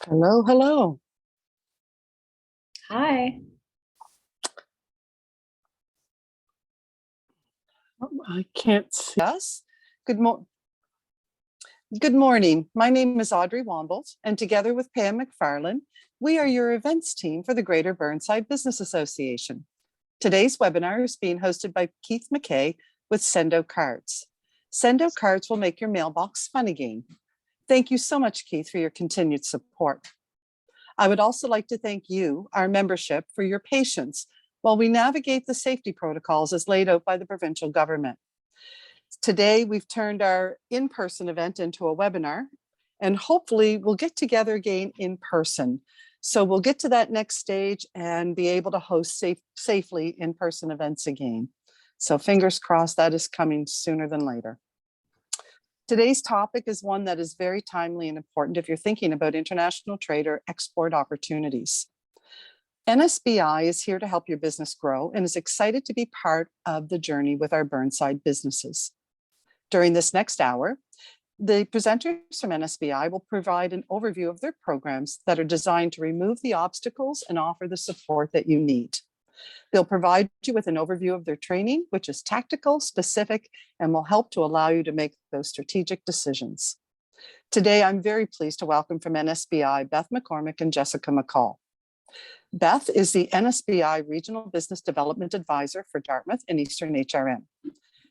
Hello, hello. Hi. I can't see us. Good, Good morning. My name is Audrey Wombles, and together with Pam McFarlane, we are your events team for the Greater Burnside Business Association. Today's webinar is being hosted by Keith McKay with Sendo Cards. Sendo Cards will make your mailbox fun again. Thank you so much, Keith, for your continued support. I would also like to thank you, our membership, for your patience while we navigate the safety protocols as laid out by the provincial government. Today, we've turned our in-person event into a webinar, and hopefully we'll get together again in person. So we'll get to that next stage and be able to host safely in-person events again. So fingers crossed that is coming sooner than later. Today's topic is one that is very timely and important if you're thinking about international trade or export opportunities. NSBI is here to help your business grow and is excited to be part of the journey with our Burnside businesses. During this next hour, the presenters from NSBI will provide an overview of their programs that are designed to remove the obstacles and offer the support that you need. They'll provide you with an overview of their training, which is tactical, specific, and will help to allow you to make those strategic decisions. Today, I'm very pleased to welcome from NSBI, Beth McCormick and Jessica McCall. Beth is the NSBI Regional Business Development Advisor for Dartmouth and Eastern HRM.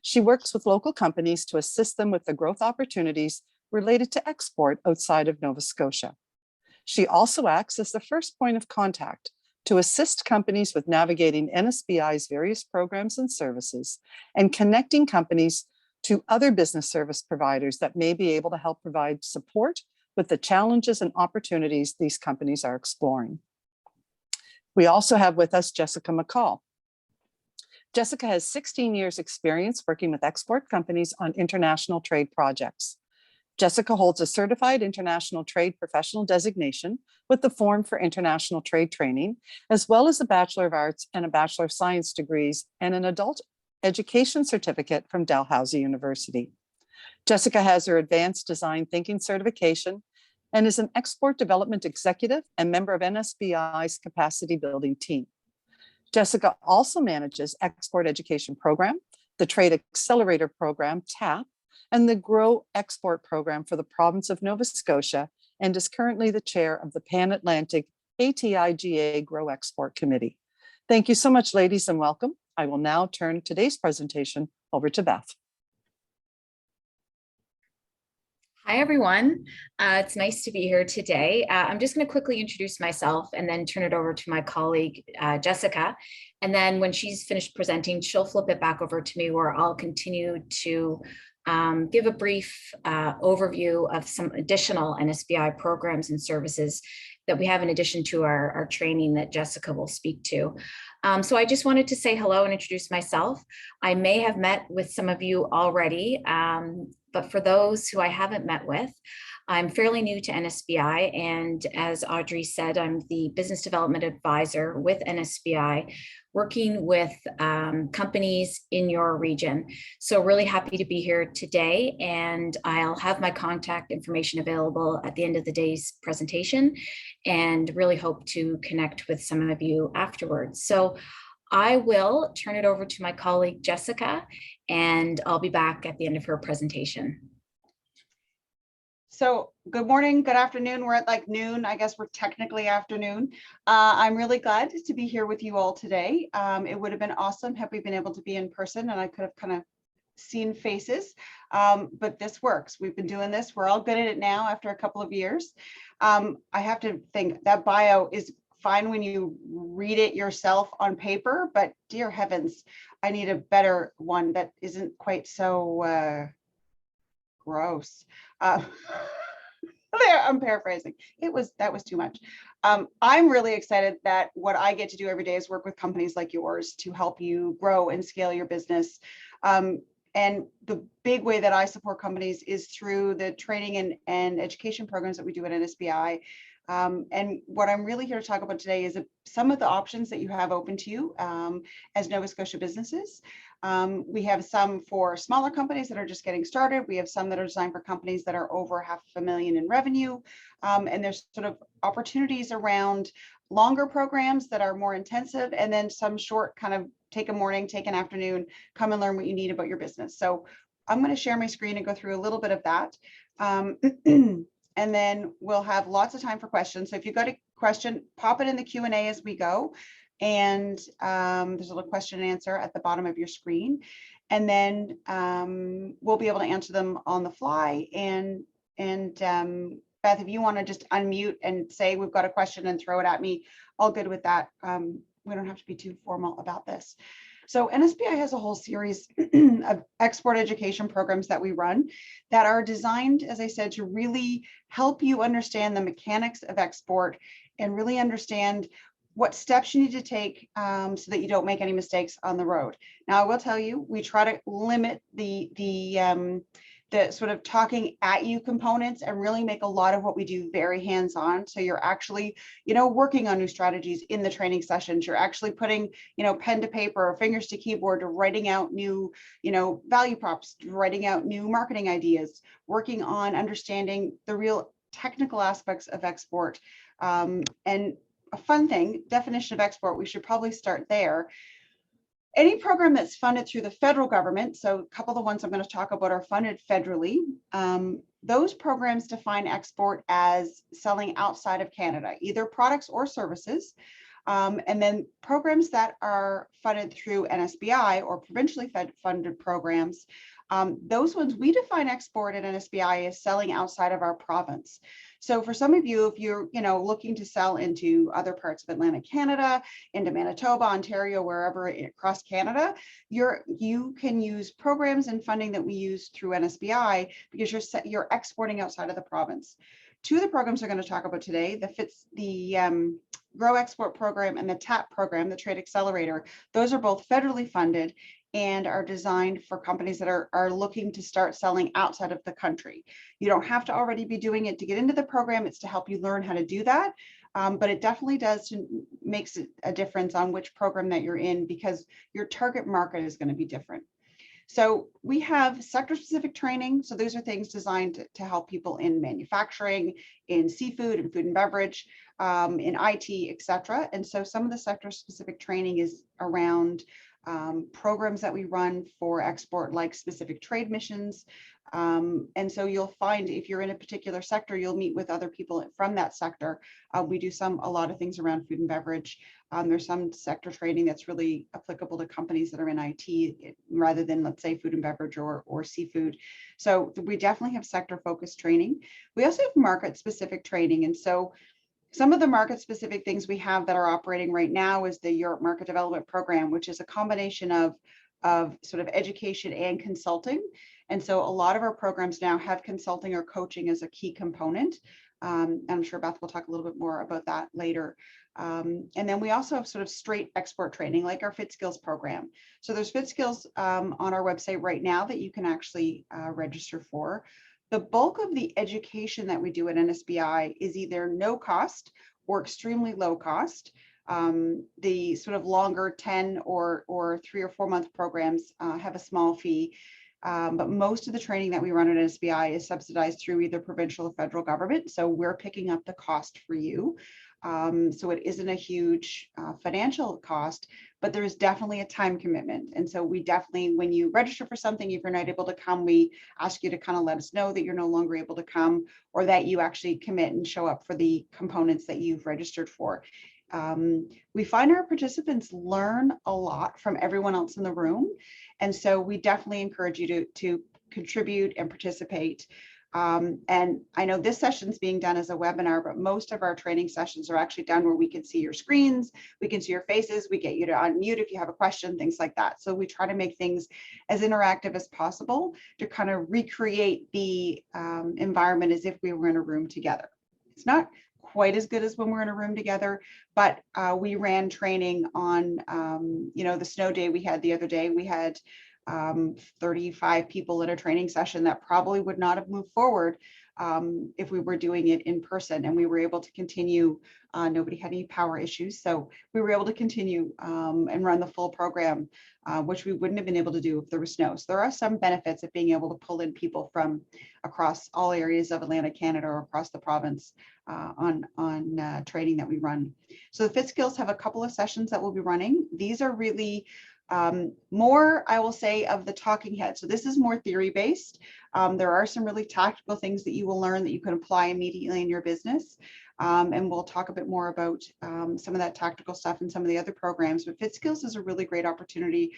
She works with local companies to assist them with the growth opportunities related to export outside of Nova Scotia. She also acts as the first point of contact to assist companies with navigating NSBI's various programs and services and connecting companies to other business service providers that may be able to help provide support with the challenges and opportunities these companies are exploring. We also have with us Jessica McCall. Jessica has 16 years experience working with export companies on international trade projects. Jessica holds a certified international trade professional designation with the Forum for International Trade Training, as well as a Bachelor of Arts and a Bachelor of Science degrees and an adult education certificate from Dalhousie University. Jessica has her advanced design thinking certification and is an export development executive and member of NSBI's capacity building team. Jessica also manages Export Education Program, the Trade Accelerator Program, TAP, and the Grow Export Program for the province of Nova Scotia, and is currently the chair of the Pan-Atlantic ATIGA Grow Export Committee. Thank you so much, ladies, and welcome. I will now turn today's presentation over to Beth. Hi, everyone. It's nice to be here today. I'm just going to quickly introduce myself and then turn it over to my colleague, Jessica. And then when she's finished presenting, she'll flip it back over to me where I'll continue to give a brief overview of some additional NSBI programs and services that we have in addition to our training that Jessica will speak to. So I just wanted to say hello and introduce myself. I may have met with some of you already, but for those who I haven't met with, I'm fairly new to NSBI, and as Audrey said, I'm the Business Development Advisor with NSBI, working with companies in your region. So really happy to be here today, and I'll have my contact information available at the end of the day's presentation, and really hope to connect with some of you afterwards. So I will turn it over to my colleague, Jessica, and I'll be back at the end of her presentation. So good morning, good afternoon. We're at like noon. I guess we're technically afternoon. I'm really glad to be here with you all today. It would have been awesome had we been able to be in person and I could have kind of seen faces, but this works. We've been doing this. We're all good at it now after a couple of years. I have to think that bio is fine when you read it yourself on paper, but dear heavens, I need a better one that isn't quite so gross. I'm paraphrasing. That was too much. I'm really excited that what I get to do every day is work with companies like yours to help you grow and scale your business. And the big way that I support companies is through the training and education programs that we do at NSBI. And what I'm really here to talk about today is some of the options that you have open to you as Nova Scotia businesses. We have some for smaller companies that are just getting started. We have some that are designed for companies that are over $500,000 in revenue. And there's sort of opportunities around longer programs that are more intensive, and then some short kind of take a morning, take an afternoon, come and learn what you need about your business. So I'm going to share my screen and go through a little bit of that. And then we'll have lots of time for questions. So if you've got a question, pop it in the Q&A as we go. And there's a little question and answer at the bottom of your screen. And then we'll be able to answer them on the fly. And Beth, if you want to just unmute and say we've got a question and throw it at me, all good with that. We don't have to be too formal about this. So NSBI has a whole series of export education programs that we run that are designed, as I said, to really help you understand the mechanics of export and really understand what steps you need to take so that you don't make any mistakes on the road. Now, I will tell you, we try to limit the sort of talking at you components and really make a lot of what we do very hands-on. So you're actually, working on new strategies in the training sessions. You're actually putting, pen to paper or fingers to keyboard to writing out new, value props, writing out new marketing ideas, working on understanding the real technical aspects of export. And a fun thing, definition of export, we should probably start there. Any program that's funded through the federal government, so a couple of the ones I'm going to talk about are funded federally. Those programs define export as selling outside of Canada, either products or services. And then programs that are funded through NSBI or provincially funded programs, those ones, we define export at NSBI as selling outside of our province. So for some of you, if you're looking to sell into other parts of Atlantic Canada, into Manitoba, Ontario, wherever across Canada, you can use programs and funding that we use through NSBI because you're exporting outside of the province. Two of the programs we're going to talk about today, the Grow Export program and the TAP program, the Trade Accelerator, those are both federally funded and are designed for companies that are looking to start selling outside of the country. You don't have to already be doing it to get into the program. It's to help you learn how to do that. But it definitely makes a difference on which program that you're in because your target market is going to be different. So we have sector-specific training. So those are things designed to help people in manufacturing, in seafood and food and beverage, in IT, et cetera. And so some of the sector-specific training is around programs that we run for export, like specific trade missions. And so you'll find if you're in a particular sector, you'll meet with other people from that sector. We do a lot of things around food and beverage. There's some sector training that's really applicable to companies that are in IT rather than, let's say, food and beverage or seafood. So we definitely have sector focused training. We also have market specific training. And so some of the market specific things we have that are operating right now is the Europe Market Development Program, which is a combination of sort of education and consulting. And so a lot of our programs now have consulting or coaching as a key component. I'm sure Beth will talk a little bit more about that later. And then we also have sort of straight export training, like our Fit Skills program. So there's Fit Skills on our website right now that you can actually register for. The bulk of the education that we do at NSBI is either no cost or extremely low cost. The sort of longer 10 or 3 or 4 month programs have a small fee. But most of the training that we run at NSBI is subsidized through either provincial or federal government. So we're picking up the cost for you. So it isn't a huge financial cost, but there is definitely a time commitment. And so we definitely, when you register for something, if you're not able to come, we ask you to kind of let us know that you're no longer able to come or that you actually commit and show up for the components that you've registered for. We find our participants learn a lot from everyone else in the room. And so we definitely encourage you to contribute and participate. And I know this session is being done as a webinar, but most of our training sessions are actually done where we can see your screens, we can see your faces, we get you to unmute if you have a question, things like that. So we try to make things as interactive as possible to kind of recreate the environment as if we were in a room together. It's not quite as good as when we're in a room together, but we ran training on, the snow day we had the other day. We had 35 people in a training session that probably would not have moved forward if we were doing it in person, and we were able to continue. Nobody had any power issues, so we were able to continue and run the full program, which we wouldn't have been able to do if there was snow. So there are some benefits of being able to pull in people from across all areas of Atlantic Canada or across the province on training that we run. So the Fit Skills have a couple of sessions that we'll be running. These are really more, I will say, of the talking head. So this is more theory based. There are some really tactical things that you will learn that you can apply immediately in your business. And we'll talk a bit more about some of that tactical stuff and some of the other programs. But Fit Skills is a really great opportunity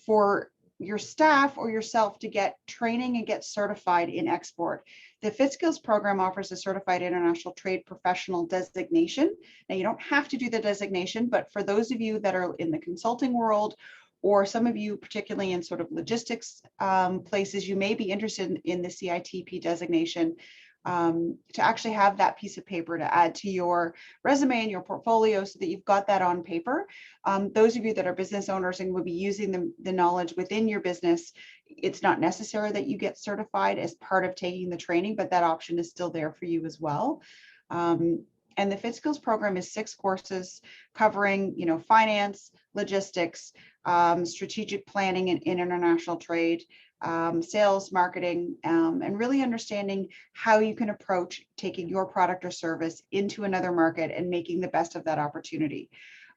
for your staff or yourself to get training and get certified in export. The Fit Skills program offers a certified international trade professional designation. Now, you don't have to do the designation, but for those of you that are in the consulting world, or some of you particularly in sort of logistics places, you may be interested in the CITP designation. To actually have that piece of paper to add to your resume and your portfolio so that you've got that on paper. Those of you that are business owners and will be using the knowledge within your business, it's not necessary that you get certified as part of taking the training, but that option is still there for you as well. And the Fit Skills program is 6 courses covering, finance, logistics, strategic planning and international trade, sales, marketing, and really understanding how you can approach taking your product or service into another market and making the best of that opportunity.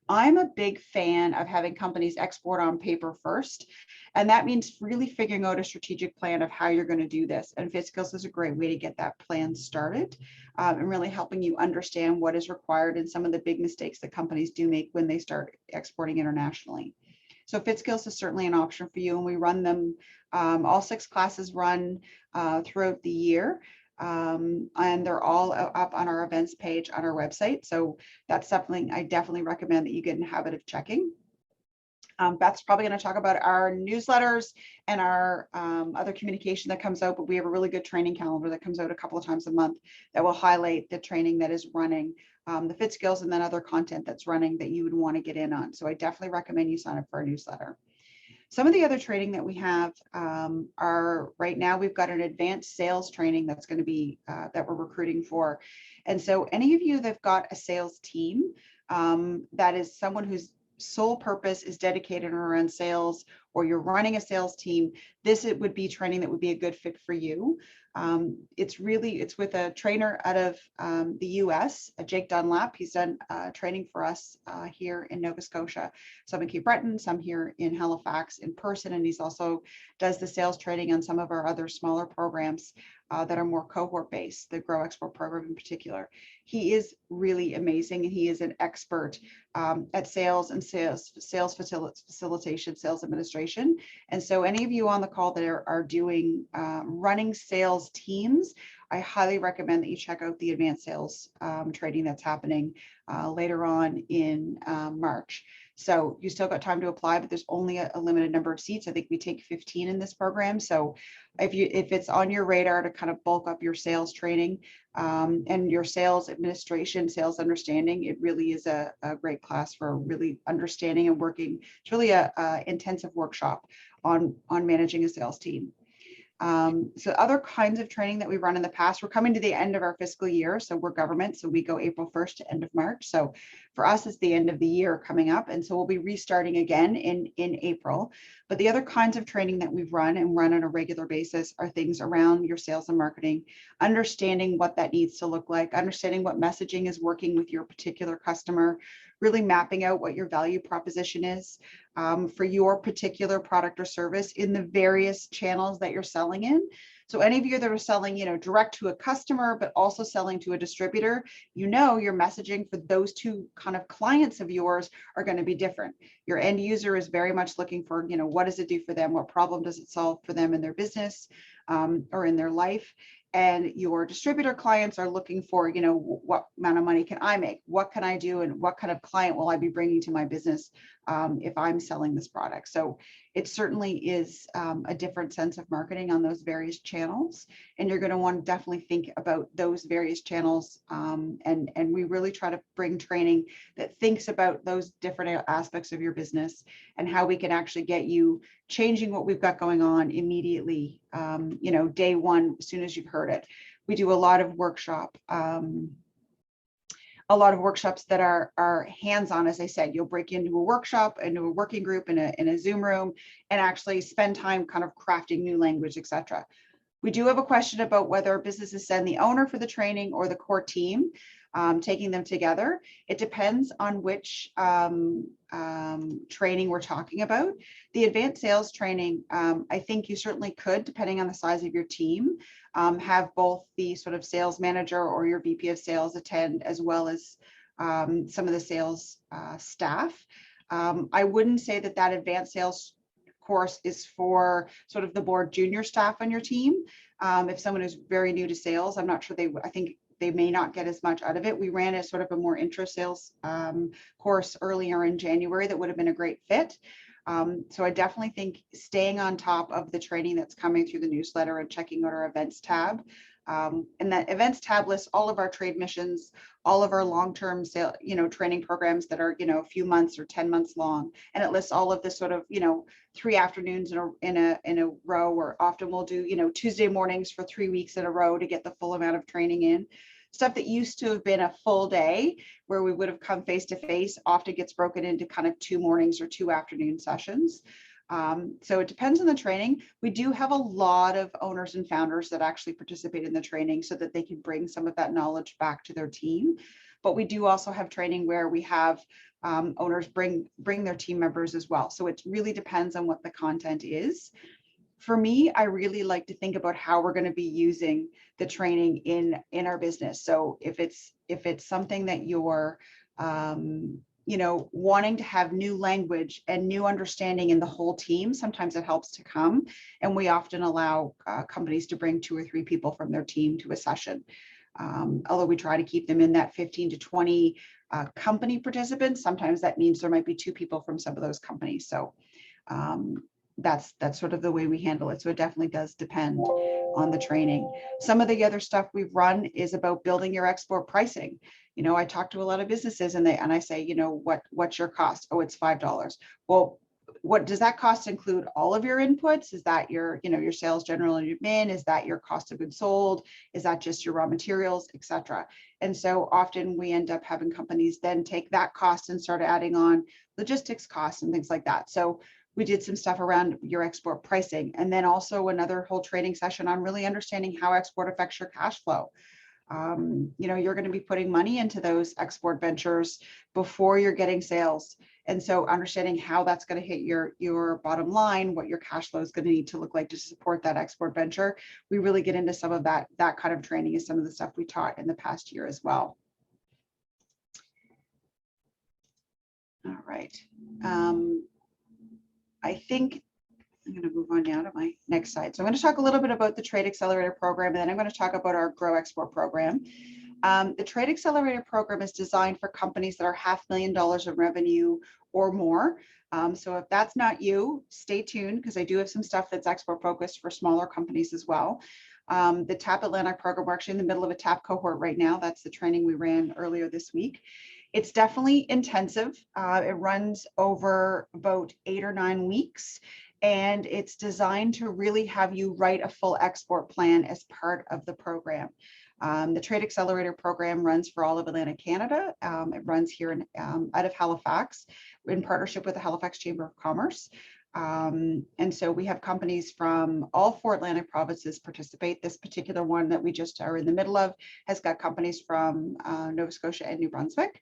I'm a big fan of having companies export on paper first, and that means really figuring out a strategic plan of how you're going to do this. And Fit Skills is a great way to get that plan started, and really helping you understand what is required and some of the big mistakes that companies do make when they start exporting internationally. So Fit Skills is certainly an option for you, and we run them. All 6 classes run throughout the year, and they're all up on our events page on our website. So that's something I definitely recommend that you get in the habit of checking. Beth's probably going to talk about our newsletters and our other communication that comes out, but we have a really good training calendar that comes out a couple of times a month that will highlight the training that is running, the Fit Skills, and then other content that's running that you would want to get in on. So I definitely recommend you sign up for our newsletter. Some of the other training that we have are right now, we've got an advanced sales training that's going to be that we're recruiting for. And so any of you that've got a sales team, that is someone whose sole purpose is dedicated around sales, or you're running a sales team, it would be training that would be a good fit for you. It's with a trainer out of the US, Jake Dunlap. He's done training for us here in Nova Scotia, some in Cape Breton, some here in Halifax in person, and he's also does the sales training on some of our other smaller programs that are more cohort based, the Grow Export program in particular. He is really amazing, and he is an expert at sales and sales facilitation, sales administration. And so any of you on the call that are doing running sales teams, I highly recommend that you check out the advanced sales training that's happening later on in March. So you still got time to apply, but there's only a limited number of seats. I think we take 15 in this program. So if it's on your radar to kind of bulk up your sales training and your sales administration, sales understanding, it really is a great class for really understanding and working. It's really a intensive workshop on managing a sales team. So other kinds of training that we've run in the past, we're coming to the end of our fiscal year. So we're government, so we go April 1st to end of March. So for us, it's the end of the year coming up. And so we'll be restarting again in April. But the other kinds of training that we've run and run on a regular basis are things around your sales and marketing, understanding what that needs to look like, understanding what messaging is working with your particular customer, really mapping out what your value proposition is for your particular product or service in the various channels that you're selling in. So any of you that are selling, direct to a customer, but also selling to a distributor, your messaging for those two kind of clients of yours are going to be different. Your end user is very much looking for, what does it do for them? What problem does it solve for them in their business or in their life? And your distributor clients are looking for, what amount of money can I make? What can I do? And what kind of client will I be bringing to my business if I'm selling this product? So it certainly is a different sense of marketing on those various channels. And you're going to want to definitely think about those various channels. And we really try to bring training that thinks about those different aspects of your business and how we can actually get you changing what we've got going on immediately, day one, as soon as you've heard it. We do a lot of workshops that are hands-on. As I said, you'll break into a workshop, into a working group in a Zoom room, and actually spend time kind of crafting new language, etc. We do have a question about whether businesses send the owner for the training or the core team, taking them together. It depends on which training we're talking about. The advanced sales training, I think you certainly could, depending on the size of your team, have both the sort of sales manager or your VP of sales attend, as well as some of the sales staff. I wouldn't say that advanced sales course is for sort of the more junior staff on your team. If someone is very new to sales, I'm not sure I think they may not get as much out of it. We ran a sort of a more intro sales course earlier in January that would have been a great fit. So I definitely think staying on top of the training that's coming through the newsletter and checking out our events tab. And that events tab lists all of our trade missions, all of our long-term sale, training programs that are, a few months or 10 months long. And it lists all of the sort of, 3 afternoons in a row, or often we'll do, Tuesday mornings for 3 weeks in a row to get the full amount of training in. Stuff that used to have been a full day where we would have come face to face often gets broken into kind of 2 mornings or 2 afternoon sessions. So it depends on the training. We do have a lot of owners and founders that actually participate in the training so that they can bring some of that knowledge back to their team. But we do also have training where we have owners bring their team members as well. So it really depends on what the content is. For me, I really like to think about how we're going to be using the training in our business. So if it's something that you're wanting to have new language and new understanding in the whole team, sometimes it helps to come. And we often allow companies to bring 2 or 3 people from their team to a session. Although we try to keep them in that 15 to 20 company participants, sometimes that means there might be 2 people from some of those companies. So that's sort of the way we handle it. So it definitely does depend on the training. Some of the other stuff we've run is about building your export pricing. I talk to a lot of businesses and I say, what's your cost? Oh, it's $5. Well, what does that cost include? All of your inputs? Is that your, your sales, general and admin? Is that your cost of goods sold? Is that just your raw materials, etc.? And so often we end up having companies then take that cost and start adding on logistics costs and things like that. So we did some stuff around your export pricing, and then also another whole training session on really understanding how export affects your cash flow. You're going to be putting money into those export ventures before you're getting sales. And so understanding how that's going to hit your bottom line, what your cash flow is going to need to look like to support that export venture. We really get into some of that kind of training is some of the stuff we taught in the past year as well. All right. I think I'm going to move on now to my next slide. So I'm going to talk a little bit about the Trade Accelerator program, and then I'm going to talk about our Grow Export program. The Trade Accelerator program is designed for companies that are $500,000 of revenue or more. So if that's not you, stay tuned, because I do have some stuff that's export focused for smaller companies as well. The TAP Atlantic program, we're actually in the middle of a TAP cohort right now. That's the training we ran earlier this week. It's definitely intensive. It runs over about 8 or 9 weeks, and it's designed to really have you write a full export plan as part of the program. The Trade Accelerator program runs for all of Atlantic Canada. It runs here out of Halifax in partnership with the Halifax Chamber of Commerce. And so we have companies from all 4 Atlantic provinces participate. This particular one that we just are in the middle of has got companies from Nova Scotia and New Brunswick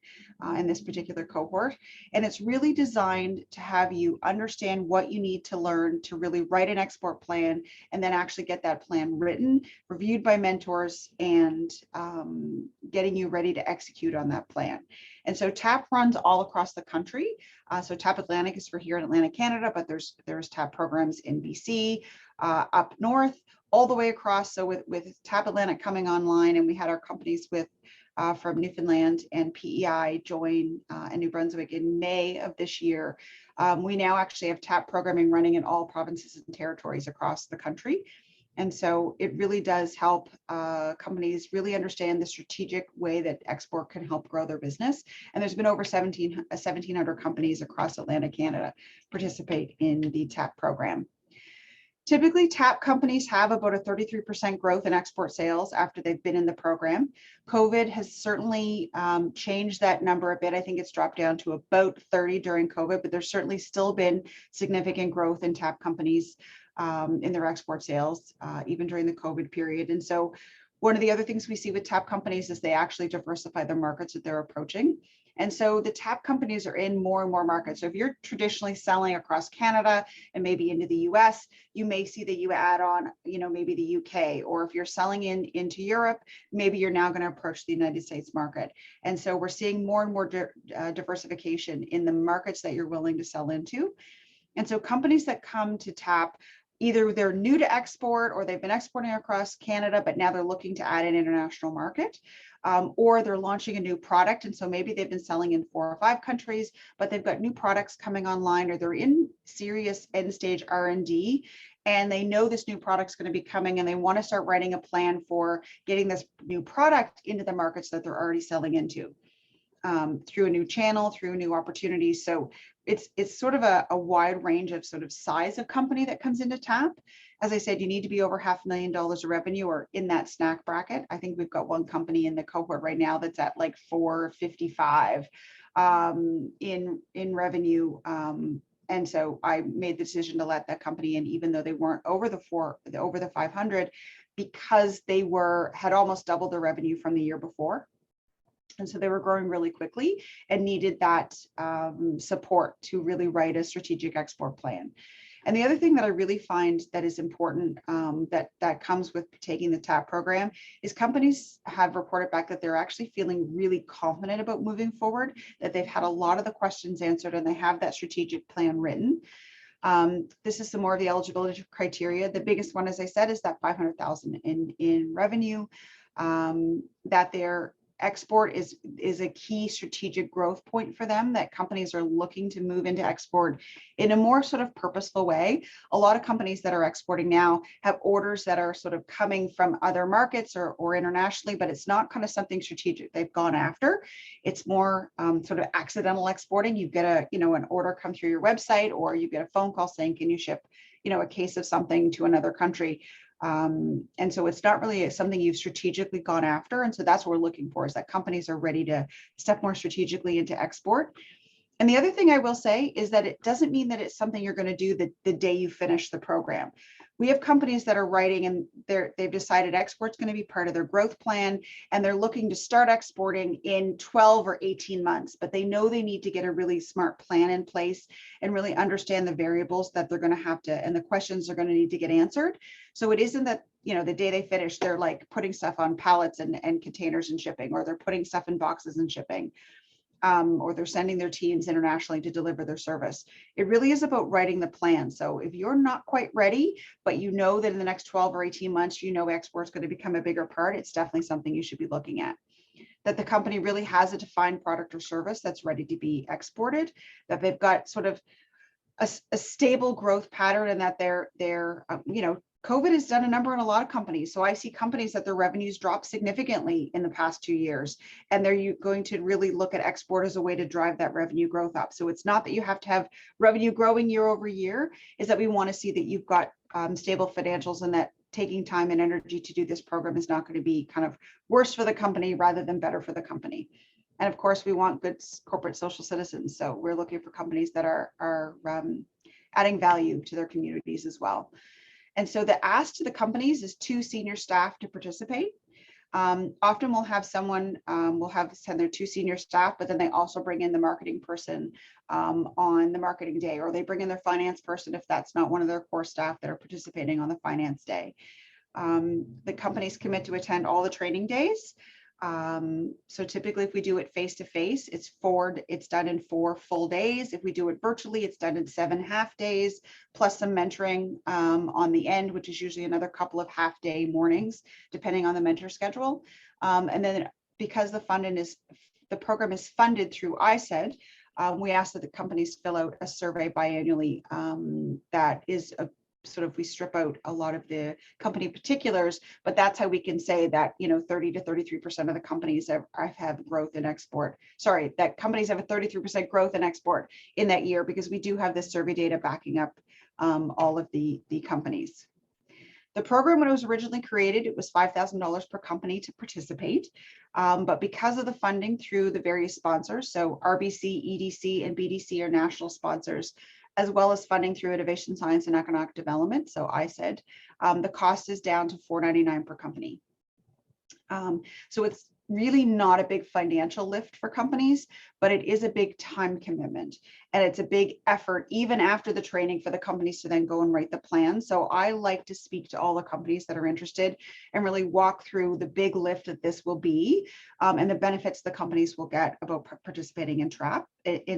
in this particular cohort. And it's really designed to have you understand what you need to learn to really write an export plan, and then actually get that plan written, reviewed by mentors, and getting you ready to execute on that plan. And so TAP runs all across the country. So TAP Atlantic is for here in Atlantic Canada, but there's TAP programs in BC, up north, all the way across. So with TAP Atlantic coming online, and we had our companies from Newfoundland and PEI join in New Brunswick in May of this year. We now actually have TAP programming running in all provinces and territories across the country. And so it really does help companies really understand the strategic way that export can help grow their business. And there's been over 1,700 companies across Atlantic Canada participate in the TAP program. Typically, TAP companies have about a 33% growth in export sales after they've been in the program. COVID has certainly changed that number a bit. I think it's dropped down to about 30 during COVID, but there's certainly still been significant growth in TAP companies in their export sales, even during the COVID period. And so one of the other things we see with TAP companies is they actually diversify the markets that they're approaching. And so the TAP companies are in more and more markets. So if you're traditionally selling across Canada and maybe into the US, you may see that you add on, maybe the UK, or if you're selling into Europe, maybe you're now going to approach the United States market. And so we're seeing more and more diversification in the markets that you're willing to sell into. And so companies that come to TAP, either they're new to export or they've been exporting across Canada, but now they're looking to add an international market. Or they're launching a new product. And so maybe they've been selling in 4 or 5 countries, but they've got new products coming online, or they're in serious end stage R&D, and they know this new product's going to be coming, and they want to start writing a plan for getting this new product into the markets that they're already selling into, through a new channel, through new opportunities. So it's sort of a wide range of sort of size of company that comes into TAP. As I said, you need to be over $500,000 of revenue or in that snack bracket. I think we've got one company in the cohort right now that's at like 455 in revenue. And so I made the decision to let that company in, even though they weren't over the 500, because they had almost doubled their revenue from the year before. And so they were growing really quickly and needed that support to really write a strategic export plan. And the other thing that I really find that is important, that comes with taking the TAP program, is companies have reported back that they're actually feeling really confident about moving forward, that they've had a lot of the questions answered and they have that strategic plan written. This is some more of the eligibility criteria. The biggest one, as I said, is that 500,000 in revenue, that their export is a key strategic growth point for them, that companies are looking to move into export in a more sort of purposeful way. A lot of companies that are exporting now have orders that are sort of coming from other markets or internationally, but it's not kind of something strategic they've gone after. It's more sort of accidental exporting. You get an order come through your website, or you get a phone call saying, can you ship, a case of something to another country? And so it's not really something you've strategically gone after. And so that's what we're looking for, is that companies are ready to step more strategically into export. And the other thing I will say is that it doesn't mean that it's something you're going to do the day you finish the program. We have companies that are writing and they've decided export's going to be part of their growth plan, and they're looking to start exporting in 12 or 18 months, but they know they need to get a really smart plan in place and really understand the variables that they're going to have to, and the questions they're going to need to get answered. So it isn't that, the day they finish, they're like putting stuff on pallets and containers and shipping, or they're putting stuff in boxes and shipping. Or they're sending their teams internationally to deliver their service. It really is about writing the plan. So if you're not quite ready, but you know that in the next 12 or 18 months, export is going to become a bigger part, it's definitely something you should be looking at. That the company really has a defined product or service that's ready to be exported, that they've got sort of a stable growth pattern, and that they're COVID has done a number on a lot of companies. So I see companies that their revenues dropped significantly in the past 2 years, and they're going to really look at export as a way to drive that revenue growth up. So it's not that you have to have revenue growing year over year, is that we want to see that you've got stable financials, and that taking time and energy to do this program is not going to be kind of worse for the company rather than better for the company. And of course, we want good corporate social citizens. So we're looking for companies that are adding value to their communities as well. And so the ask to the companies is 2 senior staff to participate. Often we'll have someone, send their 2 senior staff, but then they also bring in the marketing person on the marketing day, or they bring in their finance person if that's not one of their core staff that are participating on the finance day. The companies commit to attend all the training days. So typically if we do it face-to-face, it's done in 4 full days. If we do it virtually, it's done in 7 half days, plus some mentoring on the end, which is usually another couple of half-day mornings, depending on the mentor schedule. And then because the program is funded through ISED, we ask that the companies fill out a survey biannually that is we strip out a lot of the company particulars, but that's how we can say that 30 to 33% of the companies have growth in export. Sorry, that companies have a 33% growth in export in that year, because we do have this survey data backing up all of the companies. The program, when it was originally created, it was $5,000 per company to participate. But because of the funding through the various sponsors, so RBC, EDC, and BDC are national sponsors, as well as funding through Innovation, Science, and Economic Development, so I said, the cost is down to $499 per company. So it's really not a big financial lift for companies, but it is a big time commitment, and it's a big effort even after the training for the companies to then go and write the plan. So I like to speak to all the companies that are interested and really walk through the big lift that this will be, and the benefits the companies will get about participating in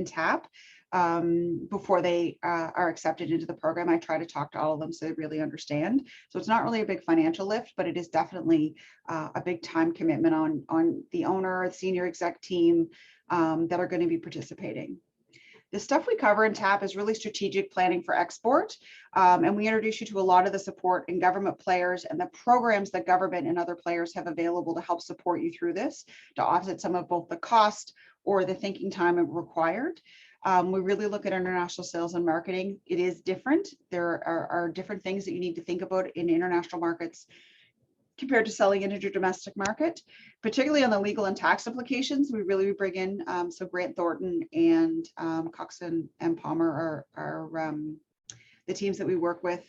TAP. Before they are accepted into the program. I try to talk to all of them so they really understand. So it's not really a big financial lift, but it is definitely a big time commitment on the owner, the senior exec team that are going to be participating. The stuff we cover in TAP is really strategic planning for export. And we introduce you to a lot of the support and government players and the programs that government and other players have available to help support you through this, to offset some of both the cost or the thinking time required. We really look at international sales and marketing. It is different. There are different things that you need to think about in international markets compared to selling into your domestic market, particularly on the legal and tax implications. We really bring in, so Grant Thornton and Cox and Palmer are the teams that we work with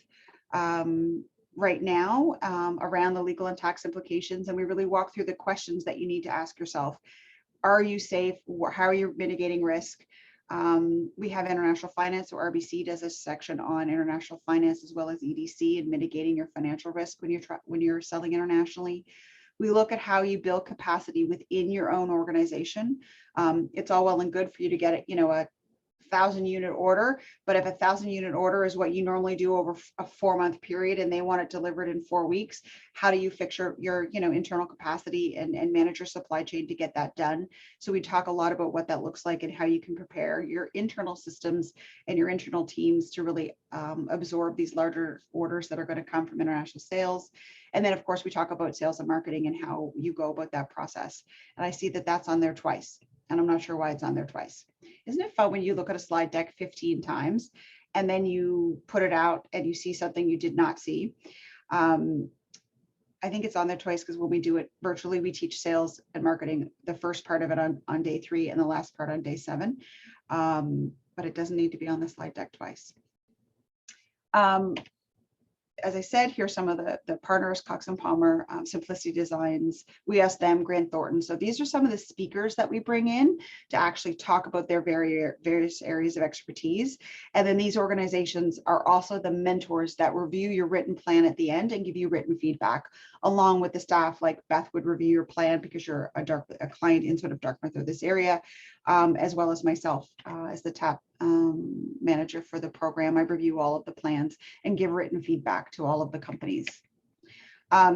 right now around the legal and tax implications. And we really walk through the questions that you need to ask yourself. Are you safe? How are you mitigating risk? We have international finance, so RBC does a section on international finance as well as EDC and mitigating your financial risk when you're selling internationally. We look at how you build capacity within your own organization. It's all well and good for you to get it, a 1,000-unit order, but if a 1,000-unit order is what you normally do over a 4-month period and they want it delivered in 4 weeks, how do you fix your internal capacity and manage your supply chain to get that done? So we talk a lot about what that looks like and how you can prepare your internal systems and your internal teams to really absorb these larger orders that are going to come from international sales. And then, of course, we talk about sales and marketing and how you go about that process. And I see that that's on there twice, and I'm not sure why it's on there twice. Isn't it fun when you look at a slide deck 15 times and then you put it out and you see something you did not see? I think it's on there twice because when we do it virtually, we teach sales and marketing, the first part of it on day 3 and the last part on day 7. But it doesn't need to be on the slide deck twice. As I said, here's some of the partners, Cox and Palmer, Simplicity Designs. We asked them, Grant Thornton. So these are some of the speakers that we bring in to actually talk about their various areas of expertise. And then these organizations are also the mentors that review your written plan at the end and give you written feedback, along with the staff, like Beth would review your plan because you're a client in sort of Dartmouth or this area, as well as myself as the TAP manager for the program. I review all of the plans and give written feedback to all of the companies.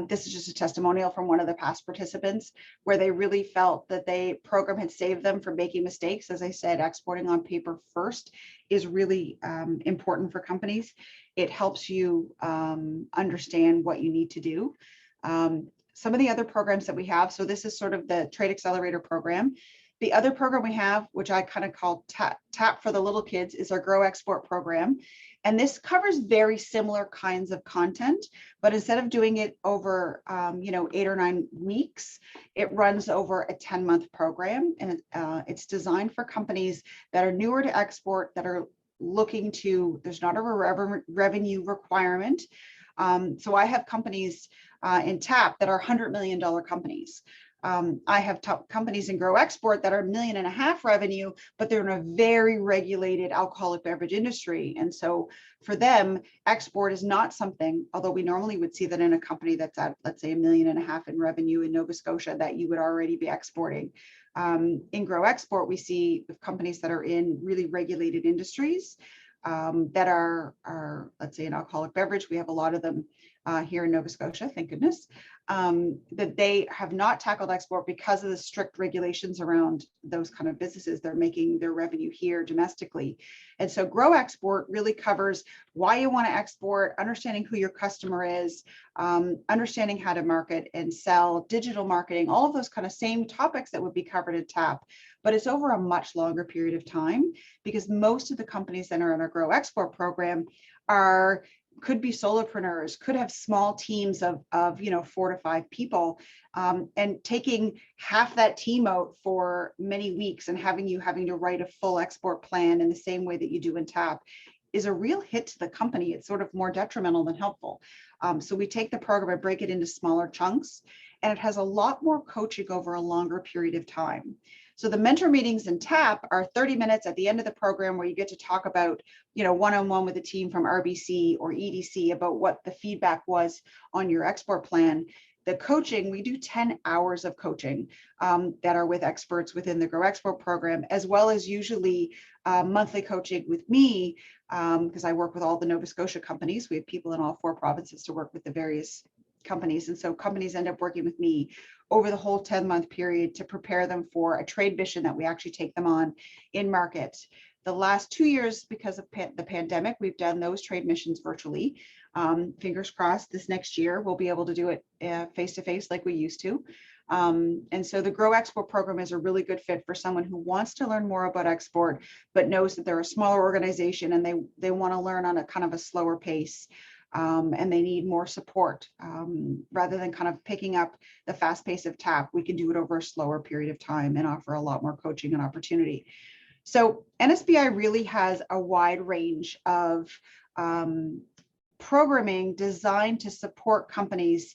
This is just a testimonial from one of the past participants where they really felt that the program had saved them from making mistakes. As I said, exporting on paper first is really important for companies. It helps you understand what you need to do. Some of the other programs that we have, so this is sort of the Trade Accelerator program. The other program we have, which I kind of call TAP for the little kids, is our Grow Export program. And this covers very similar kinds of content, but instead of doing it over 8 or 9 weeks, it runs over a 10-month program. And it's designed for companies that are newer to export, that are looking to, there's not a revenue requirement. So I have companies in TAP that are $100 million companies. I have top companies in Grow Export that are $1.5 million revenue, but they're in a very regulated alcoholic beverage industry. And so for them, export is not something, although we normally would see that in a company that's at, let's say, $1.5 million in revenue in Nova Scotia, that you would already be exporting. In Grow Export, we see companies that are in really regulated industries that are, let's say, an alcoholic beverage. We have a lot of them here in Nova Scotia, thank goodness, that they have not tackled export because of the strict regulations around those kind of businesses. They're making their revenue here domestically. And so Grow Export really covers why you want to export, understanding who your customer is, understanding how to market and sell, digital marketing, all of those kind of same topics that would be covered in TAP, but it's over a much longer period of time, because most of the companies that are in our Grow Export program could be solopreneurs, could have small teams of 4 to 5 people, and taking half that team out for many weeks and having to write a full export plan in the same way that you do in TAP is a real hit to the company. It's sort of more detrimental than helpful. So we take the program and break it into smaller chunks, and it has a lot more coaching over a longer period of time. So the mentor meetings in TAP are 30 minutes at the end of the program, where you get to talk about, one-on-one with a team from RBC or EDC about what the feedback was on your export plan. The coaching, we do 10 hours of coaching that are with experts within the Grow Export program, as well as usually monthly coaching with me, because I work with all the Nova Scotia companies. We have people in all 4 provinces to work with the various companies. And so companies end up working with me over the whole 10-month period to prepare them for a trade mission that we actually take them on in market. The last 2 years, because of the pandemic, we've done those trade missions virtually. Fingers crossed this next year, we'll be able to do it face-to-face like we used to. And so the Grow Export program is a really good fit for someone who wants to learn more about export, but knows that they're a smaller organization and they want to learn on a kind of a slower pace. And they need more support rather than kind of picking up the fast pace of TAP. We can do it over a slower period of time and offer a lot more coaching and opportunity. So NSBI really has a wide range of programming designed to support companies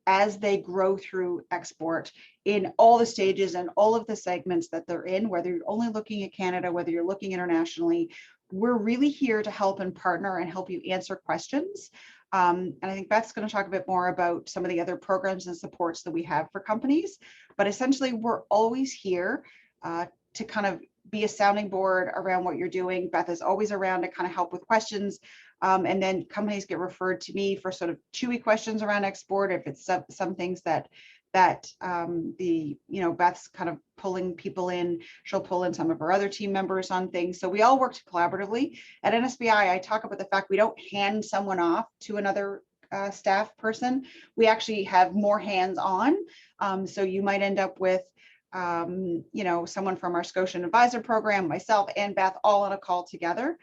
as they grow through export in all the stages and all of the segments that they're in, whether you're only looking at Canada, whether you're looking internationally. We're really here to help and partner and help you answer questions. And I think Beth's going to talk a bit more about some of the other programs and supports that we have for companies. But essentially, we're always here to kind of be a sounding board around what you're doing. Beth is always around to kind of help with questions. And then companies get referred to me for sort of chewy questions around export. If it's some things that Beth's kind of pulling people in, she'll pull in some of her other team members on things. So we all work collaboratively. At NSBI, I talk about the fact we don't hand someone off to another staff person. We actually have more hands-on. So you might end up with someone from our Scotian Advisor program, myself and Beth, all on a call together.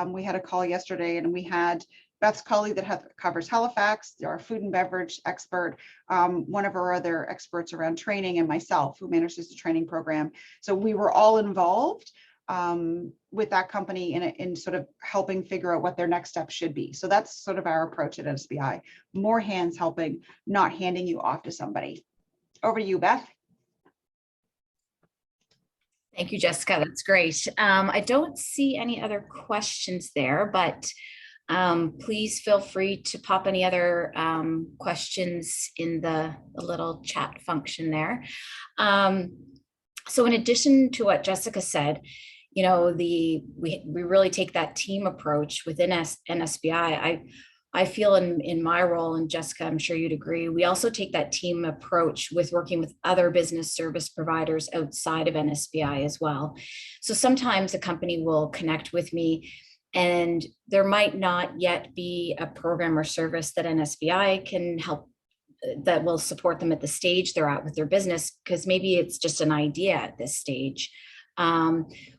We had a call yesterday, and we had Beth's colleague that covers Halifax, our food and beverage expert, one of our other experts around training, and myself, who manages the training program. So we were all involved with that company in sort of helping figure out what their next step should be. So that's sort of our approach at NSBI. More hands helping, not handing you off to somebody. Over to you, Beth. Thank you, Jessica. That's great. I don't see any other questions there, but please feel free to pop any other questions in the little chat function there. So in addition to what Jessica said, we really take that team approach within NSBI. I feel in my role, and Jessica, I'm sure you'd agree, we also take that team approach with working with other business service providers outside of NSBI as well. So sometimes a company will connect with me, and there might not yet be a program or service that NSBI can help that will support them at the stage they're at with their business, because maybe it's just an idea at this stage.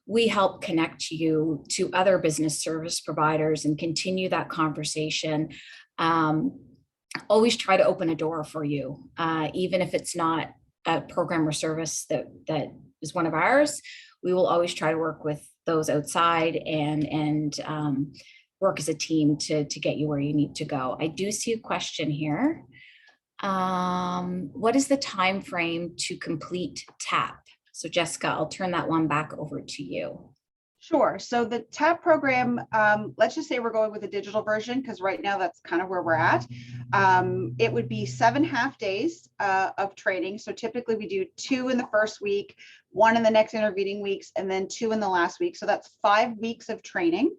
We help connect you to other business service providers and continue that conversation. Always try to open a door for you, even if it's not a program or service that is one of ours. We will always try to work with those outside and work as a team to get you where you need to go. I do see a question here. What is the time frame to complete TAP? So Jessica, I'll turn that one back over to you. Sure. So the TAP program, let's just say we're going with a digital version, because right now that's kind of where we're at. It would be 7 half days of training. So typically we do 2 in the first week, 1 in the next intervening weeks, and then 2 in the last week. So that's 5 weeks of training.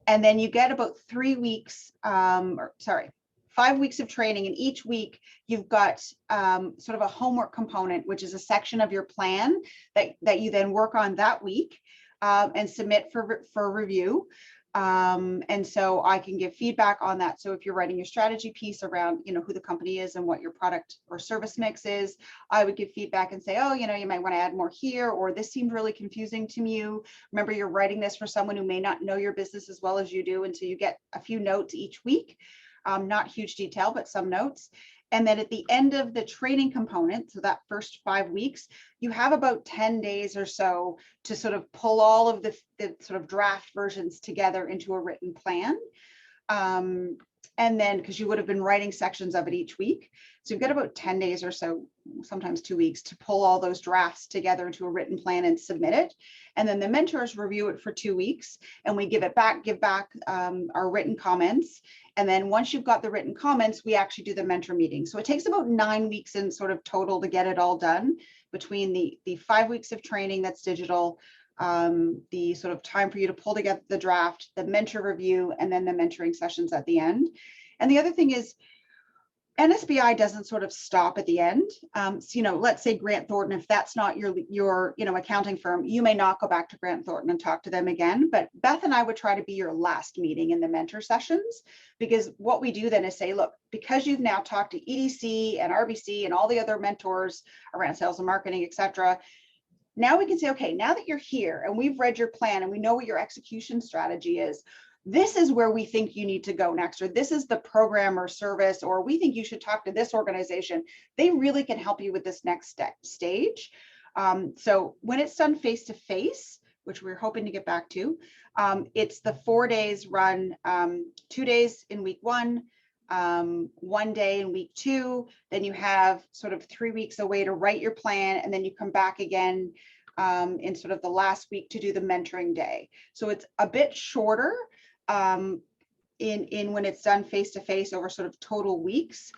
And then you get about 3 weeks, 5 weeks of training, and each week you've got sort of a homework component, which is a section of your plan that you then work on that week and submit for review. And so I can give feedback on that. So if you're writing your strategy piece around, who the company is and what your product or service mix is, I would give feedback and say, oh, you might want to add more here, or this seemed really confusing to you. Remember, you're writing this for someone who may not know your business as well as you do. And so you get a few notes each week, not huge detail, but some notes. And then at the end of the training component, so that first 5 weeks, you have about 10 days or so to sort of pull all of the sort of draft versions together into a written plan. And then, because you would have been writing sections of it each week. So you've got about 10 days or so, sometimes 2 weeks, to pull all those drafts together into a written plan and submit it. And then the mentors review it for 2 weeks, and we give back our written comments. And then once you've got the written comments, we actually do the mentor meeting. So it takes about 9 weeks in sort of total to get it all done, between the 5 weeks of training that's digital, the sort of time for you to pull together the draft, the mentor review, and then the mentoring sessions at the end. And the other thing is, NSBI doesn't sort of stop at the end. So, let's say Grant Thornton, if that's not your accounting firm, you may not go back to Grant Thornton and talk to them again. But Beth and I would try to be your last meeting in the mentor sessions, because what we do then is say, look, because you've now talked to EDC and RBC and all the other mentors around sales and marketing, et cetera, now we can say, okay, now that you're here and we've read your plan and we know what your execution strategy is, this is where we think you need to go next, or this is the program or service, or we think you should talk to this organization. They really can help you with this next stage. So when it's done face-to-face, which we're hoping to get back to, it's the 4 days run, 2 days in week 1, 1 day in week 2, then you have sort of 3 weeks away to write your plan, and then you come back again in sort of the last week to do the mentoring day. So it's a bit shorter in when it's done face-to-face over sort of total weeks,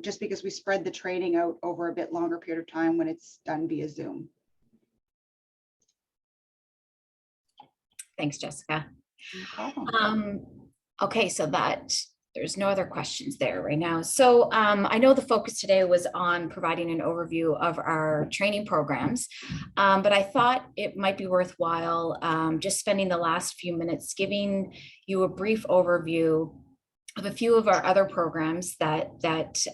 just because we spread the training out over a bit longer period of time when it's done via Zoom. Thanks, Jessica. No problem. Okay, so there's no other questions there right now. So I know the focus today was on providing an overview of our training programs, but I thought it might be worthwhile just spending the last few minutes giving you a brief overview of a few of our other programs that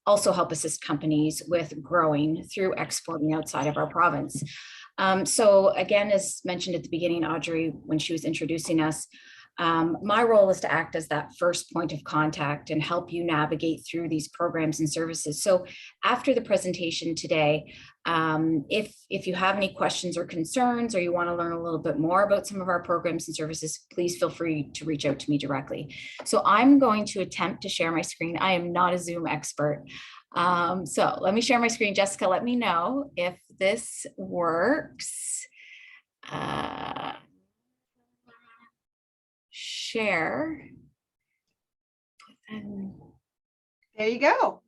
also help assist companies with growing through exporting outside of our province. So again, as mentioned at the beginning, Audrey, when she was introducing us, my role is to act as that first point of contact and help you navigate through these programs and services. So after the presentation today, if you have any questions or concerns, or you want to learn a little bit more about some of our programs and services, please feel free to reach out to me directly. So I'm going to attempt to share my screen. I am not a Zoom expert. So let me share my screen. Jessica, let me know if this works. Share. There you go.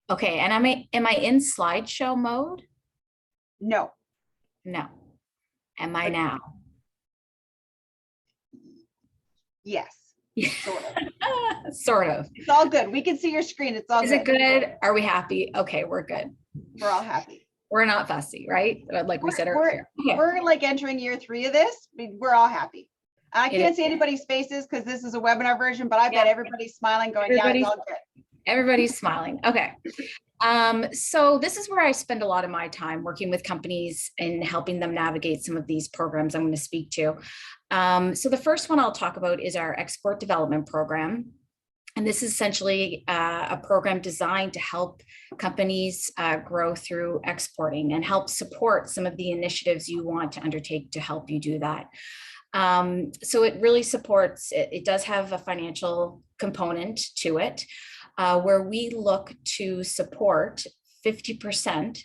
Okay, and am I in slideshow mode? No. No. Am I now? Yes. Sort of. Sort of. It's all good. We can see your screen. It's all Is good. it good? Are we happy? Okay, we're good. We're all happy. We're not fussy, right? Like we said earlier. We're like entering year 3 of this. We're all happy. I can't see anybody's faces because this is a webinar version, but I bet everybody's smiling, going, yeah, it's all good. Everybody's smiling. Okay. So this is where I spend a lot of my time working with companies and helping them navigate some of these programs I'm going to speak to. So the first one I'll talk about is our export development program. And this is essentially a program designed to help companies grow through exporting and help support some of the initiatives you want to undertake to help you do that. So it really supports, it does have a financial component to it, where we look to support 50%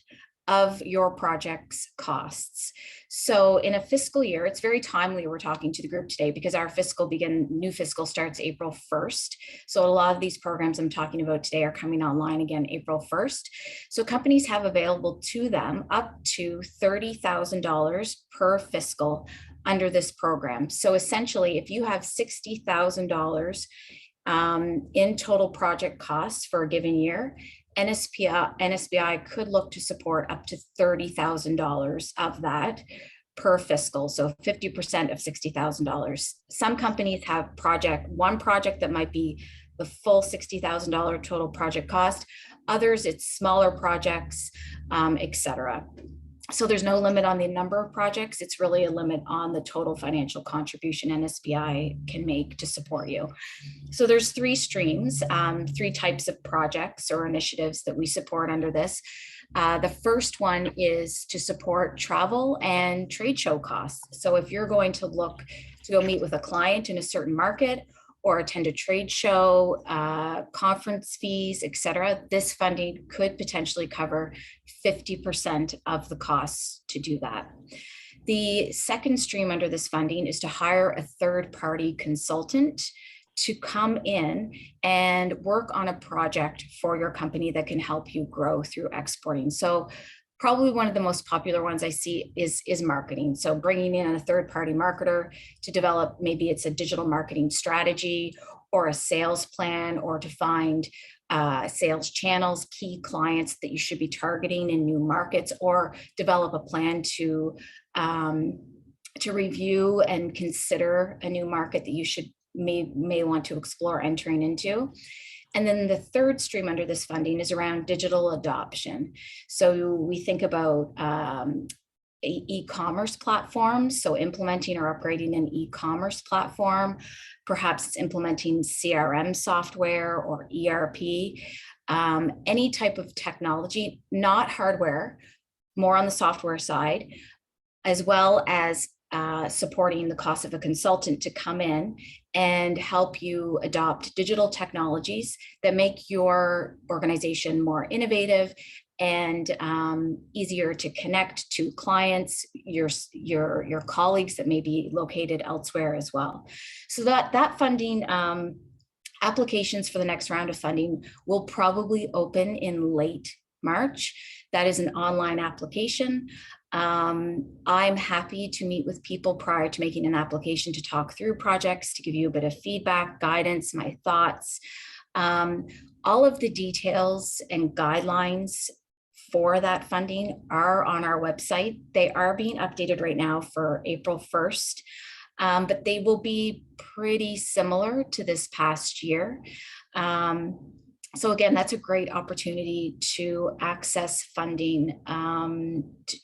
of your project's costs. So in a fiscal year, it's very timely we're talking to the group today because our new fiscal starts April 1st. So a lot of these programs I'm talking about today are coming online again April 1st. So companies have available to them up to $30,000 per fiscal under this program. So essentially, if you have $60,000 in total project costs for a given year, NSBI could look to support up to $30,000 of that per fiscal, so 50% of $60,000. Some companies have one project that might be the full $60,000 total project cost. Others, it's smaller projects, etc. So there's no limit on the number of projects. It's really a limit on the total financial contribution NSBI can make to support you. So there's three streams, three types of projects or initiatives that we support under this. The first one is to support travel and trade show costs. So if you're going to look to go meet with a client in a certain market or attend a trade show, conference fees, etc., this funding could potentially cover 50% of the costs to do that. The second stream under this funding is to hire a third-party consultant to come in and work on a project for your company that can help you grow through exporting. So probably one of the most popular ones I see is marketing. So bringing in a third-party marketer to develop, maybe it's a digital marketing strategy or a sales plan, or to find sales channels, key clients that you should be targeting in new markets, or develop a plan to review and consider a new market that you may want to explore entering into. And then the third stream under this funding is around digital adoption. So we think about e-commerce platforms, so implementing or upgrading an e-commerce platform, perhaps it's implementing CRM software or ERP, any type of technology, not hardware, more on the software side, as well as supporting the cost of a consultant to come in and help you adopt digital technologies that make your organization more innovative and easier to connect to clients, your colleagues that may be located elsewhere as well. So that funding, applications for the next round of funding will probably open in late March. That is an online application. I'm happy to meet with people prior to making an application to talk through projects, to give you a bit of feedback, guidance, my thoughts. All of the details and guidelines for that funding are on our website. They are being updated right now for April 1st, but they will be pretty similar to this past year. So again, that's a great opportunity to access funding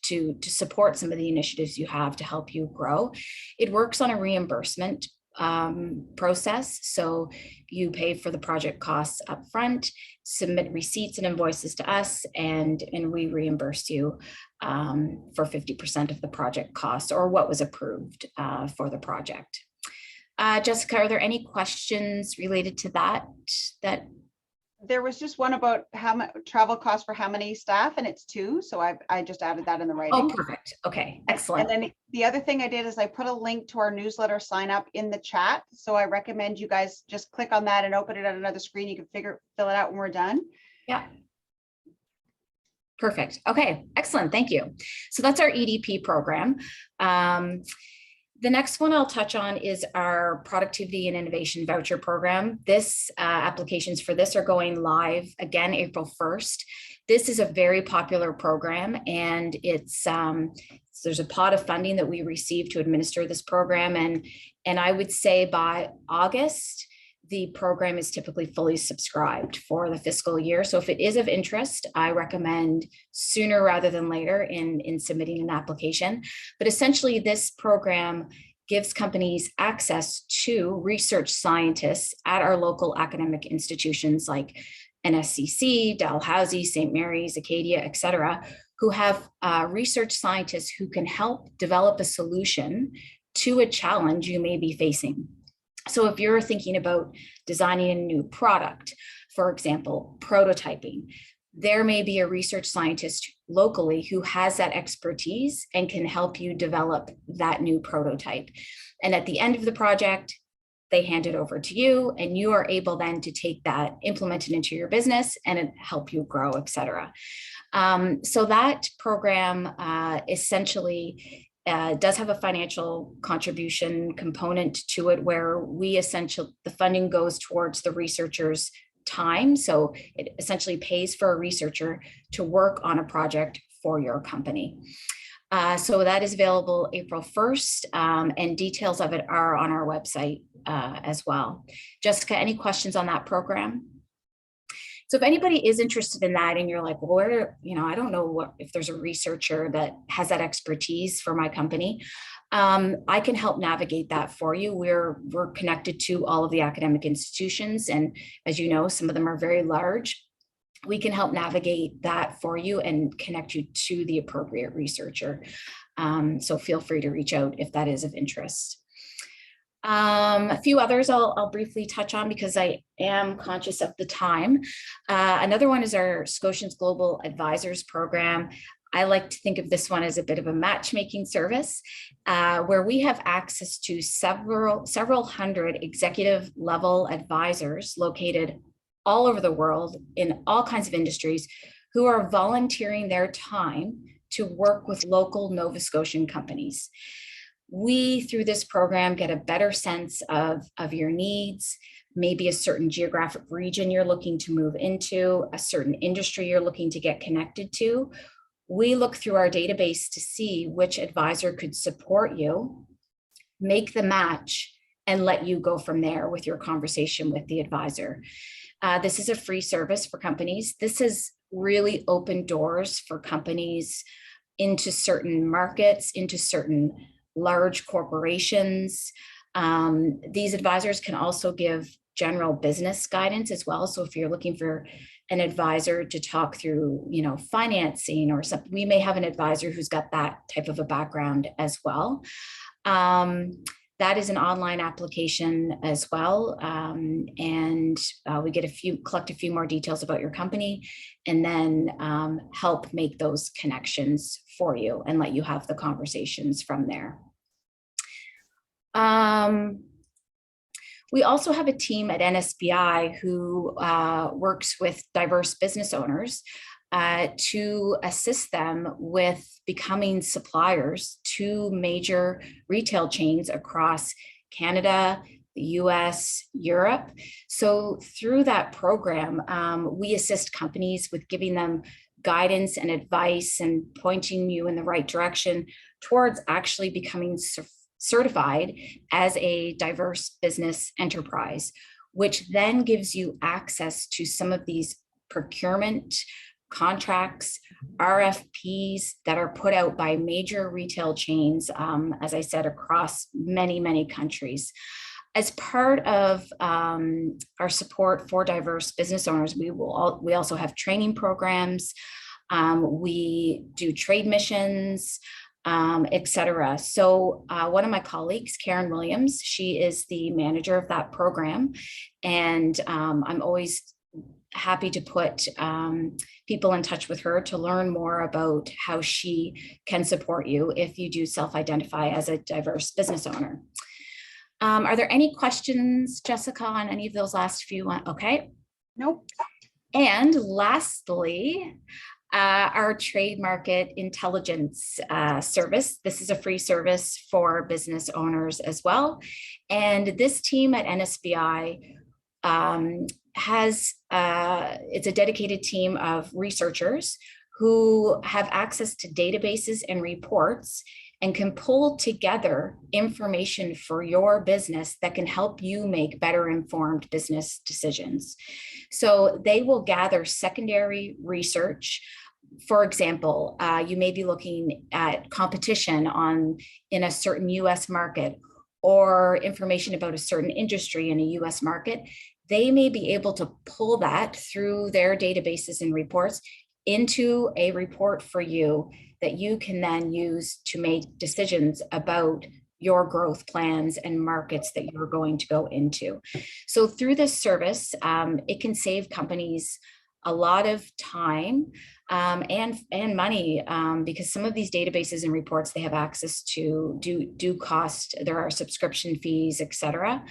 to support some of the initiatives you have to help you grow. It works on a reimbursement process. So you pay for the project costs up front, submit receipts and invoices to us, and we reimburse you for 50% of the project cost or what was approved for the project. Jessica, are there any questions related to that? There was just one about how much travel costs for how many staff, and it's 2. So I just added that in the writing. Oh, perfect. Okay, excellent. And then the other thing I did is I put a link to our newsletter sign up in the chat. So I recommend you guys just click on that and open it on another screen. You can fill it out when we're done. Yeah. Perfect. Okay, excellent. Thank you. So that's our EDP program. The next one I'll touch on is our Productivity and Innovation Voucher Program. Applications for this are going live again April 1st. This is a very popular program, and there's a pot of funding that we receive to administer this program, and I would say by August, the program is typically fully subscribed for the fiscal year. So if it is of interest, I recommend sooner rather than later in submitting an application. But essentially, this program gives companies access to research scientists at our local academic institutions like NSCC, Dalhousie, St. Mary's, Acadia, et cetera, who have research scientists who can help develop a solution to a challenge you may be facing. So if you're thinking about designing a new product, for example, prototyping, there may be a research scientist locally who has that expertise and can help you develop that new prototype. And at the end of the project, they hand it over to you, and you are able then to take that, implement it into your business, and help you grow, et cetera. So that program essentially does have a financial contribution component to it, where the funding goes towards the researcher's time. So it essentially pays for a researcher to work on a project for your company. So that is available April 1st, and details of it are on our website as well. Jessica, any questions on that program? So if anybody is interested in that and you're like, well, where, I don't know if there's a researcher that has that expertise for my company, I can help navigate that for you. We're connected to all of the academic institutions. And as you know, some of them are very large. We can help navigate that for you and connect you to the appropriate researcher. So feel free to reach out if that is of interest. A few others I'll briefly touch on because I am conscious of the time. Another one is our Scotians Global Advisors Program. I like to think of this one as a bit of a matchmaking service where we have access to several hundred executive level advisors located all over the world in all kinds of industries who are volunteering their time to work with local Nova Scotian companies. We, through this program, get a better sense of your needs, maybe a certain geographic region you're looking to move into, a certain industry you're looking to get connected to. We look through our database to see which advisor could support you, make the match, and let you go from there with your conversation with the advisor. This is a free service for companies. This has really opened doors for companies into certain markets, into certain large corporations. These advisors can also give general business guidance as well. So if you're looking for an advisor to talk through, financing or something, we may have an advisor who's got that type of a background as well. That is an online application as well. And we get collect a few more details about your company and then help make those connections for you and let you have the conversations from there. We also have a team at NSBI who works with diverse business owners to assist them with becoming suppliers to major retail chains across Canada, the US, Europe. So through that program, we assist companies with giving them guidance and advice and pointing you in the right direction towards actually becoming certified as a diverse business enterprise, which then gives you access to some of these procurement contracts, RFPs that are put out by major retail chains, as I said, across many, many countries. As part of our support for diverse business owners, we also have training programs. We do trade missions, etc. So one of my colleagues, Karen Williams, she is the manager of that program. And I'm always happy to put people in touch with her to learn more about how she can support you if you do self-identify as a diverse business owner. Are there any questions, Jessica, on any of those last few? Okay. Nope. And lastly, our trade market intelligence service. This is a free service for business owners as well. And this team at NSBI it's a dedicated team of researchers who have access to databases and reports and can pull together information for your business that can help you make better informed business decisions. So they will gather secondary research. For example, you may be looking at competition in a certain US market or information about a certain industry in a US market. They may be able to pull that through their databases and reports into a report for you that you can then use to make decisions about your growth plans and markets that you're going to go into. So through this service, it can save companies a lot of time and money because some of these databases and reports they have access to do cost. There are subscription fees, etc.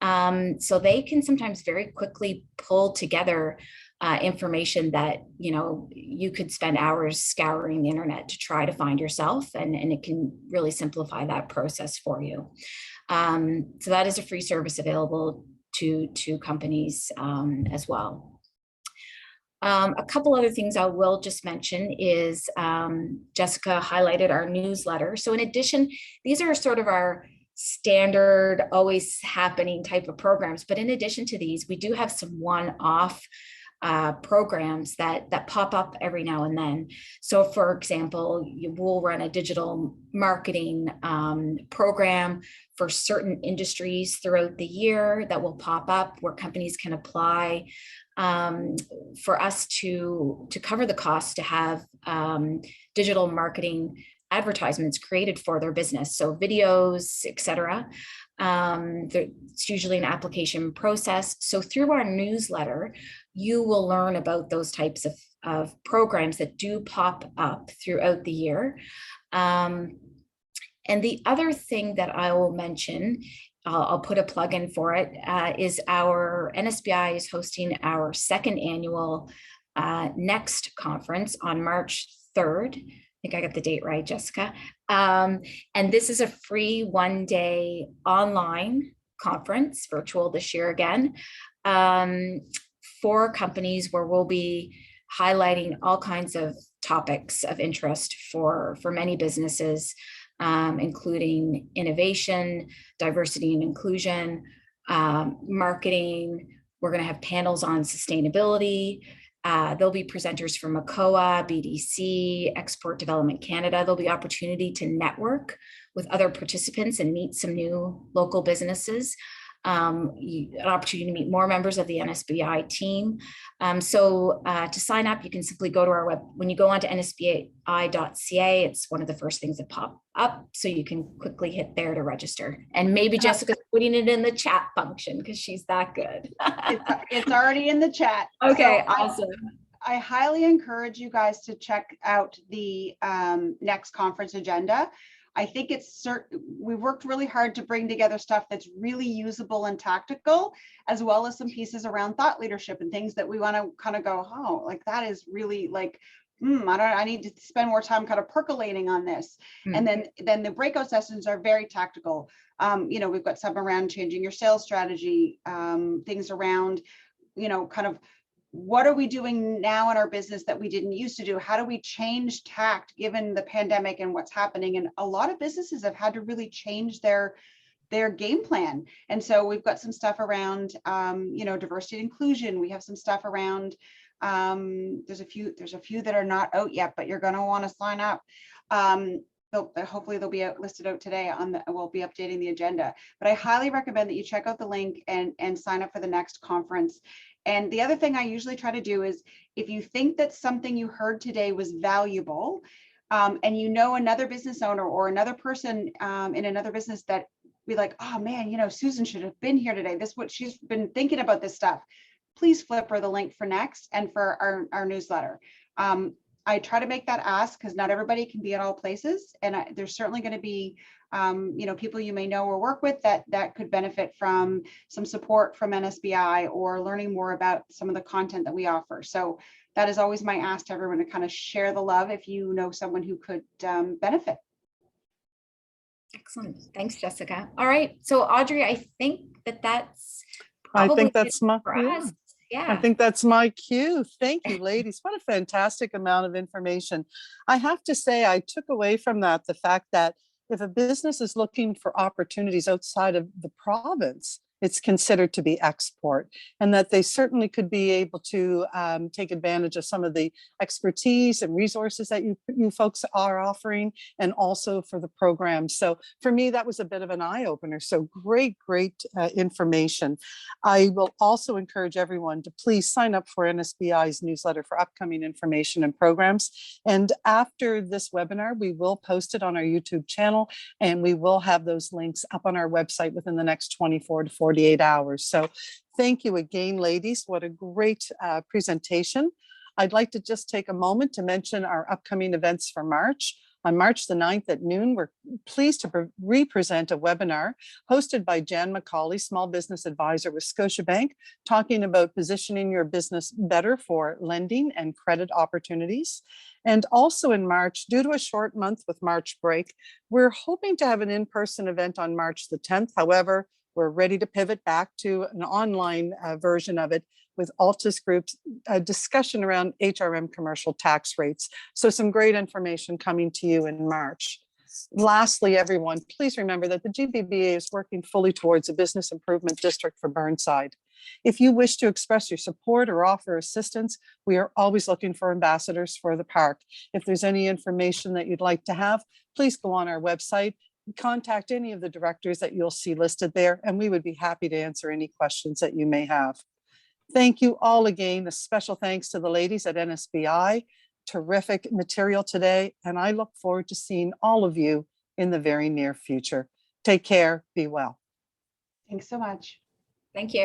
So they can sometimes very quickly pull together information that you could spend hours scouring the internet to try to find yourself, and it can really simplify that process for you. So that is a free service available to companies as well. A couple other things I will just mention is Jessica highlighted our newsletter. So in addition, these are sort of our standard, always happening type of programs. But in addition to these, we do have some one-off programs that pop up every now and then. So for example, we'll run a digital marketing program for certain industries throughout the year that will pop up where companies can apply for us to cover the cost to have digital marketing advertisements created for their business. So videos, etc. It's usually an application process. So through our newsletter, you will learn about those types of programs that do pop up throughout the year. And the other thing that I will mention, I'll put a plug in for it, is our NSBI is hosting our second annual Next conference on March 3rd. I think I got the date right, Jessica. And this is a free one-day online conference, virtual this year again, for companies where we'll be highlighting all kinds of topics of interest for many businesses, including innovation, diversity and inclusion, marketing. We're going to have panels on sustainability. There'll be presenters from ACOA, BDC, Export Development Canada. There'll be opportunity to network with other participants and meet some new local businesses. An opportunity to meet more members of the NSBI team. So to sign up, you can simply go to our web. When you go onto nsbi.ca, it's one of the first things that pop up. So you can quickly hit there to register. And maybe Jessica's putting it in the chat function because she's that good. It's already in the chat. Okay, So awesome. I highly encourage you guys to check out the next conference agenda. I think we worked really hard to bring together stuff that's really usable and tactical, as well as some pieces around thought leadership and things that we want to kind of go, oh, like that is really like, I need to spend more time kind of percolating on this. And then the breakout sessions are very tactical. We've got some around changing your sales strategy, things around, kind of what are we doing now in our business that we didn't used to do? How do we change tact given the pandemic and what's happening? And a lot of businesses have had to really change their game plan. And so we've got some stuff around, diversity and inclusion. We have some stuff around, there's a few that are not out yet, but you're going to want to sign up. Hopefully they'll be listed out today we'll be updating the agenda, but I highly recommend that you check out the link and sign up for the next conference. And the other thing I usually try to do is, if you think that something you heard today was valuable, and another business owner or another person in another business that be like, oh man, Susan should have been here today. She's been thinking about this stuff. Please flip her the link for Next and for our newsletter. I try to make that ask because not everybody can be at all places. And there's certainly going to be people you may know or work with that could benefit from some support from NSBI or learning more about some of the content that we offer. So that is always my ask to everyone, to kind of share the love if you know someone who could benefit. Excellent. Thanks, Jessica. All right. So Audrey, I think that's probably Yeah. I think that's my cue. Thank you, ladies. What a fantastic amount of information. I have to say, I took away from that the fact that if a business is looking for opportunities outside of the province, it's considered to be export, and that they certainly could be able to take advantage of some of the expertise and resources that you folks are offering, and also for the program. So for me, that was a bit of an eye-opener. So great information. I will also encourage everyone to please sign up for NSBI's newsletter for upcoming information and programs. And after this webinar, we will post it on our YouTube channel, and we will have those links up on our website within the next 24 to 48 hours. So thank you again, ladies. What a great presentation. I'd like to just take a moment to mention our upcoming events for March. On March the 9th at noon, we're pleased to re-present a webinar hosted by Jan McCauley, Small Business Advisor with Scotiabank, talking about positioning your business better for lending and credit opportunities. And also in March, due to a short month with March break, we're hoping to have an in-person event on March the 10th. However, We're ready to pivot back to an online version of it with Altus Group's discussion around HRM commercial tax rates. So some great information coming to you in March. Lastly, everyone, please remember that the GBBA is working fully towards a business improvement district for Burnside. If you wish to express your support or offer assistance, we are always looking for ambassadors for the park. If there's any information that you'd like to have, please go on our website, contact any of the directors that you'll see listed there, and we would be happy to answer any questions that you may have. Thank you all again. A special thanks to the ladies at NSBI. Terrific material today, and I look forward to seeing all of you in the very near future. Take care, be well. Thanks so much. Thank you.